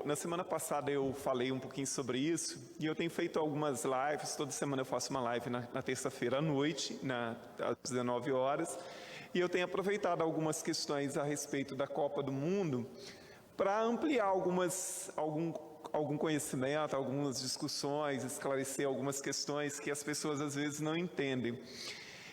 Na semana passada eu falei um pouquinho sobre isso e eu tenho feito algumas lives. Toda semana eu faço uma live na terça-feira à noite, às 19 horas, e eu tenho aproveitado algumas questões a respeito da Copa do Mundo para ampliar algum conhecimento, algumas discussões, esclarecer algumas questões que as pessoas às vezes não entendem.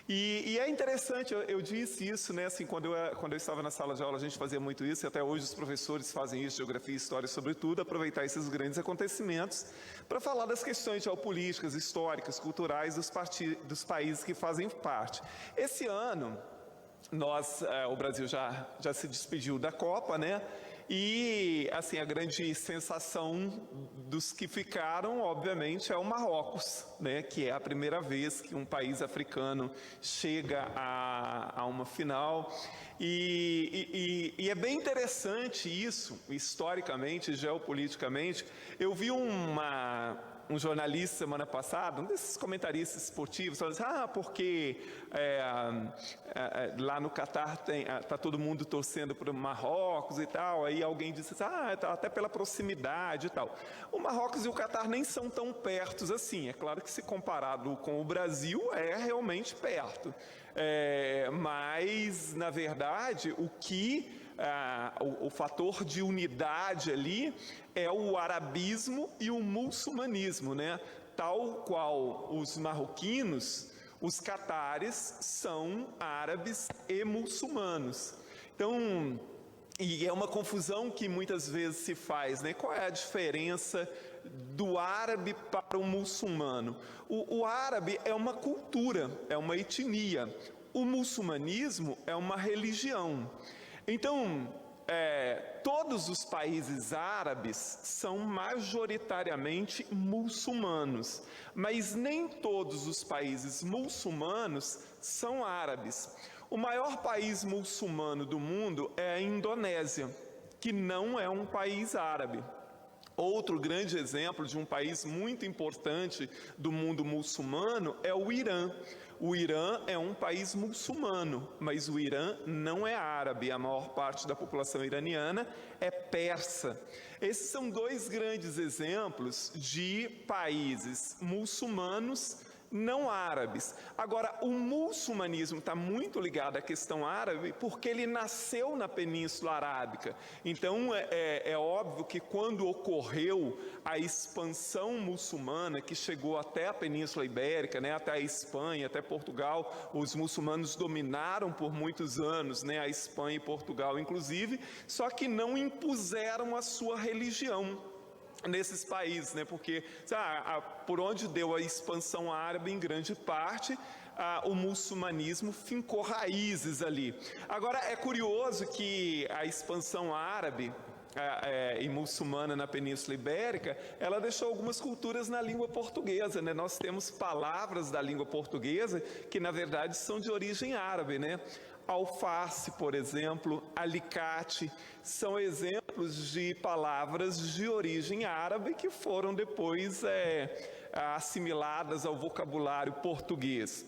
E é interessante, eu disse isso, né, assim, quando eu estava na sala de aula, a gente fazia muito isso, e até hoje os professores fazem isso, geografia e história sobretudo, aproveitar esses grandes acontecimentos para falar das questões geopolíticas, históricas, culturais dos países que fazem parte. Esse ano, o Brasil já se despediu da Copa, né? E, assim, a grande sensação dos que ficaram, obviamente, é o Marrocos, né? Que é a primeira vez que um país africano chega a uma final. E é bem interessante isso, historicamente, geopoliticamente. Eu vi um jornalista semana passada, um desses comentaristas esportivos, falando assim, porque lá no Catar está todo mundo torcendo para o Marrocos e tal, aí alguém disse até pela proximidade e tal. O Marrocos e o Catar nem são tão pertos assim, é claro que se comparado com o Brasil é realmente perto, mas na verdade o fator de unidade ali é o arabismo e o muçulmanismo, né? Tal qual os marroquinos, os catares são árabes e muçulmanos. Então, e é uma confusão que muitas vezes se faz, né? Qual é a diferença do árabe para o muçulmano? O árabe é uma cultura, é uma etnia. O muçulmanismo é uma religião. Então, todos os países árabes são majoritariamente muçulmanos, mas nem todos os países muçulmanos são árabes. O maior país muçulmano do mundo é a Indonésia, que não é um país árabe. Outro grande exemplo de um país muito importante do mundo muçulmano é o Irã. O Irã é um país muçulmano, mas o Irã não é árabe. A maior parte da população iraniana é persa. Esses são dois grandes exemplos de países muçulmanos não árabes. Agora, o muçulmanismo está muito ligado à questão árabe porque ele nasceu na Península Arábica. Então, é óbvio que quando ocorreu a expansão muçulmana, que chegou até a Península Ibérica, né, até a Espanha, até Portugal, os muçulmanos dominaram por muitos anos, né, a Espanha e Portugal, inclusive, só que não impuseram a sua religião nesses países, né? Porque por onde deu a expansão árabe, em grande parte, o muçulmanismo fincou raízes ali. Agora, é curioso que a expansão árabe e muçulmana na Península Ibérica, ela deixou algumas culturas na língua portuguesa, né? Nós temos palavras da língua portuguesa que, na verdade, são de origem árabe, né? Alface, por exemplo, alicate, são exemplos de palavras de origem árabe que foram depois assimiladas ao vocabulário português.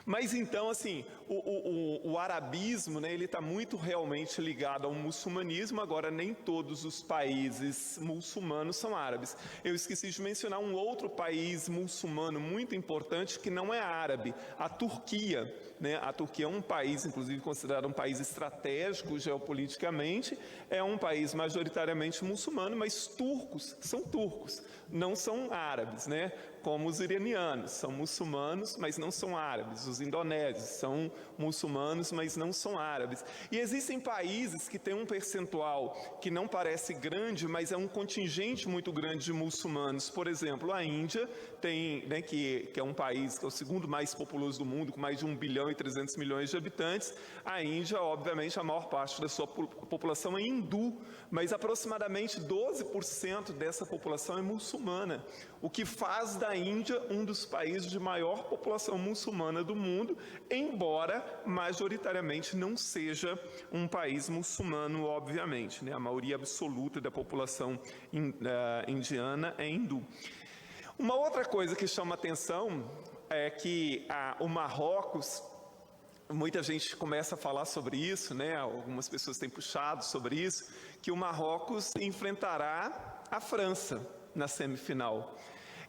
Mas então, assim, o arabismo, né, ele está muito realmente ligado ao muçulmanismo. Agora, nem todos os países muçulmanos são árabes. Eu esqueci de mencionar um outro país muçulmano muito importante que não é árabe, a Turquia, né? A Turquia é um país, inclusive, considerado um país estratégico geopoliticamente, é um país majoritariamente muçulmano, mas turcos, não são árabes, né? Como os iranianos, são muçulmanos, mas não são árabes. Os indonésios são muçulmanos, mas não são árabes. E existem países que têm um percentual que não parece grande, mas é um contingente muito grande de muçulmanos. Por exemplo, a Índia tem, né, que é um país que é o segundo mais populoso do mundo, com mais de 1 bilhão e 300 milhões de habitantes. A Índia, obviamente, a maior parte da sua população é hindu, mas aproximadamente 12% dessa população é muçulmana, o que faz da Índia um dos países de maior população muçulmana do mundo, embora majoritariamente não seja um país muçulmano, obviamente, né? A maioria absoluta da população indiana é hindu. Uma outra coisa que chama atenção é que o Marrocos, muita gente começa a falar sobre isso, né? Algumas pessoas têm puxado sobre isso, que o Marrocos enfrentará a França na semifinal.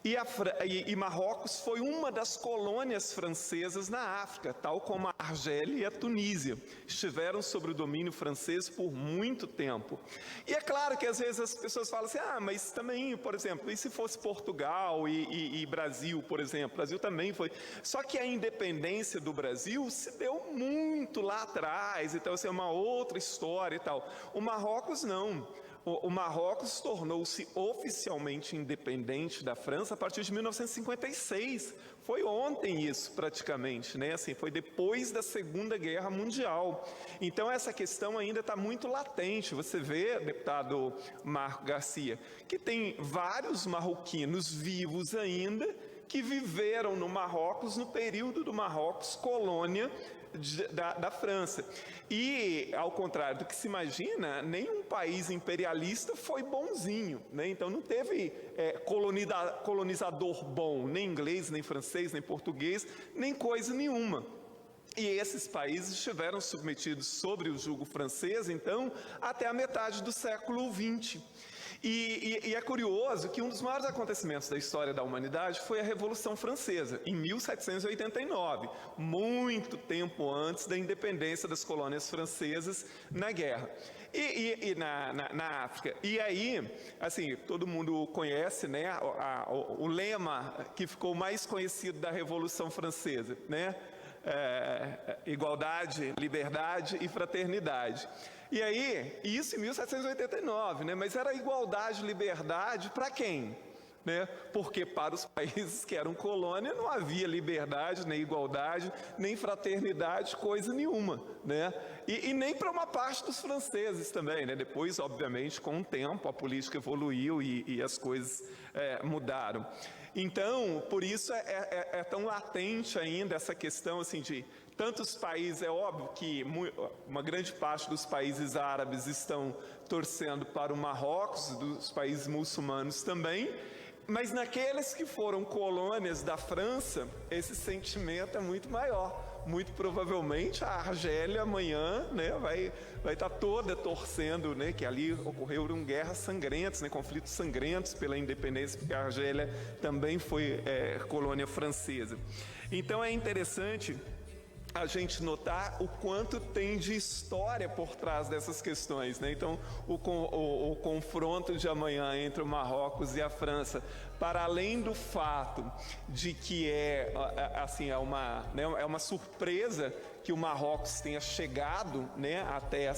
E Marrocos foi uma das colônias francesas na África, tal como a Argélia e a Tunísia. Estiveram sob o domínio francês por muito tempo. E é claro que às vezes as pessoas falam assim, mas também, por exemplo, e se fosse Portugal e Brasil, por exemplo? Brasil também foi. Só que a independência do Brasil se deu muito lá atrás, então assim, é uma outra história e tal. O Marrocos não. O Marrocos tornou-se oficialmente independente da França a partir de 1956. Foi ontem isso, praticamente, né? Assim, foi depois da Segunda Guerra Mundial. Então, essa questão ainda está muito latente. Você vê, deputado Marco Garcia, que tem vários marroquinos vivos ainda que viveram no Marrocos no período do Marrocos colônia da França. E, ao contrário do que se imagina, nenhum país imperialista foi bonzinho, né? Então não teve colonizador bom, nem inglês, nem francês, nem português, nem coisa nenhuma. E esses países estiveram submetidos sobre o jugo francês, então, até a metade do século XX. E é curioso que um dos maiores acontecimentos da história da humanidade foi a Revolução Francesa, em 1789, muito tempo antes da independência das colônias francesas na guerra. E na África. E aí, assim, todo mundo conhece, né, o lema que ficou mais conhecido da Revolução Francesa, né? Igualdade, liberdade e fraternidade. E aí, isso em 1789, né? Mas era igualdade, liberdade para quem? Né? Porque para os países que eram colônia não havia liberdade, nem igualdade, nem fraternidade, coisa nenhuma, né? E nem para uma parte dos franceses também, né? Depois, obviamente, com o tempo, a política evoluiu e as coisas mudaram. Então, por isso é tão latente ainda essa questão assim de tantos países. É óbvio que uma grande parte dos países árabes estão torcendo para o Marrocos, dos países muçulmanos também, mas naqueles que foram colônias da França, esse sentimento é muito maior. Muito provavelmente a Argélia amanhã, né, vai estar toda torcendo, né, que ali ocorreram guerras sangrentas, né, conflitos sangrentos pela independência, porque a Argélia também foi colônia francesa. Então é interessante a gente notar o quanto tem de história por trás dessas questões, né? Então, o confronto de amanhã entre o Marrocos e a França, para além do fato de que é uma surpresa que o Marrocos tenha chegado, né, até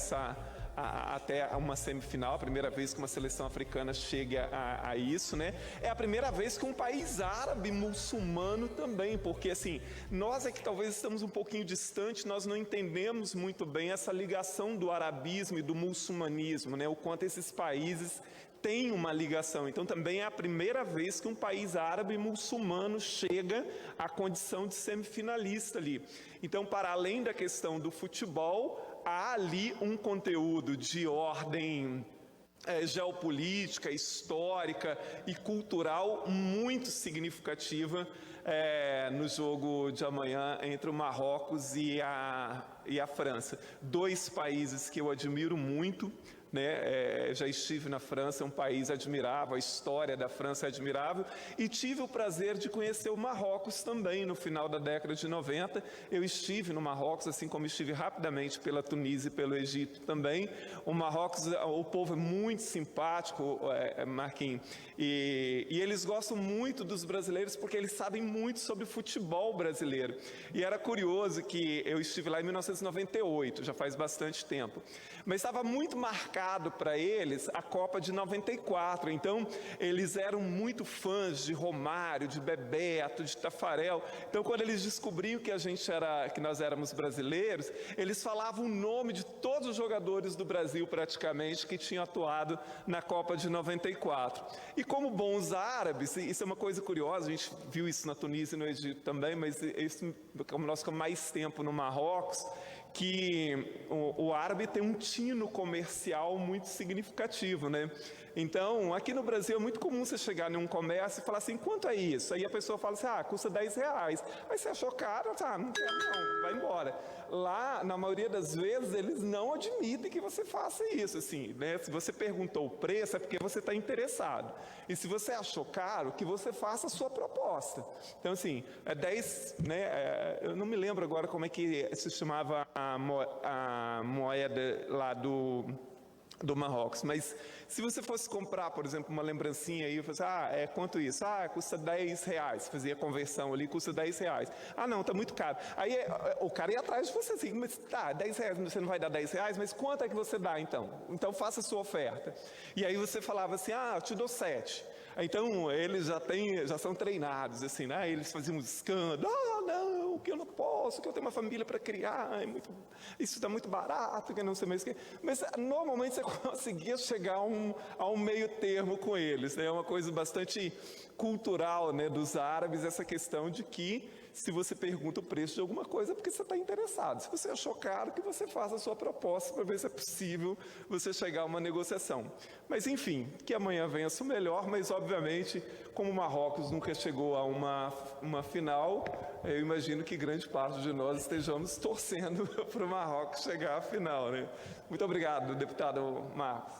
uma semifinal, a primeira vez que uma seleção africana chega a isso, né? É a primeira vez que um país árabe muçulmano também, porque assim, nós é que talvez estamos um pouquinho distante, nós não entendemos muito bem essa ligação do arabismo e do muçulmanismo, né? O quanto esses países têm uma ligação. Então também é a primeira vez que um país árabe muçulmano chega à condição de semifinalista ali. Então, para além da questão do futebol, há ali um conteúdo de ordem geopolítica, histórica e cultural muito significativa no jogo de amanhã entre o Marrocos e a França. Dois países que eu admiro muito, né? Já estive na França, é um país admirável, a história da França é admirável, e tive o prazer de conhecer o Marrocos também no final da década de 90. Eu estive no Marrocos, assim como estive rapidamente pela Tunísia e pelo Egito também. O Marrocos, o povo é muito simpático, Marquinhos, e eles gostam muito dos brasileiros porque eles sabem muito sobre o futebol brasileiro. E era curioso que eu estive lá em 1998, já faz bastante tempo, mas estava muito marcado para eles a Copa de 94, então eles eram muito fãs de Romário, de Bebeto, de Tafarel. Então quando eles descobriam que nós éramos brasileiros, eles falavam o nome de todos os jogadores do Brasil praticamente que tinham atuado na Copa de 94. E como bons árabes, isso é uma coisa curiosa, a gente viu isso na Tunísia e no Egito também, mas isso, como nós ficamos mais tempo no Marrocos, que o árabe tem um tino comercial muito significativo, né? Então, aqui no Brasil é muito comum você chegar em um comércio e falar assim, quanto é isso? Aí a pessoa fala assim, custa R$10. Aí você achou caro? Não quero não. vai embora. Lá, na maioria das vezes, eles não admitem que você faça isso, assim, né? Se você perguntou o preço, é porque você está interessado. E se você achou caro, que você faça a sua proposta. Então, assim, 10, né? Eu não me lembro agora como é que se chamava a moeda lá do Marrocos, mas se você fosse comprar, por exemplo, uma lembrancinha aí, você quanto isso? Custa R$10, fazia a conversão ali, custa R$10. Não, tá muito caro. Aí o cara ia atrás de você assim, mas tá, R$10, você não vai dar R$10, mas quanto é que você dá então? Então faça a sua oferta. E aí você falava assim, eu te dou 7. Então eles já são treinados, assim, né? Eles faziam um escândalo, não, que eu não posso, que eu tenho uma família para criar, isso está muito barato, que não sei mais o que. Mas normalmente você conseguia chegar a um meio termo com eles, né? É uma coisa bastante cultural, né, dos árabes, essa questão de que se você pergunta o preço de alguma coisa é porque você está interessado. Se você achou caro, que você faça a sua proposta para ver se é possível você chegar a uma negociação. Mas enfim, que amanhã venha o melhor, mas obviamente, como o Marrocos nunca chegou a uma final, eu imagino que grande parte de nós estejamos torcendo para o Marrocos chegar à final, né? Muito obrigado, deputado Marcos.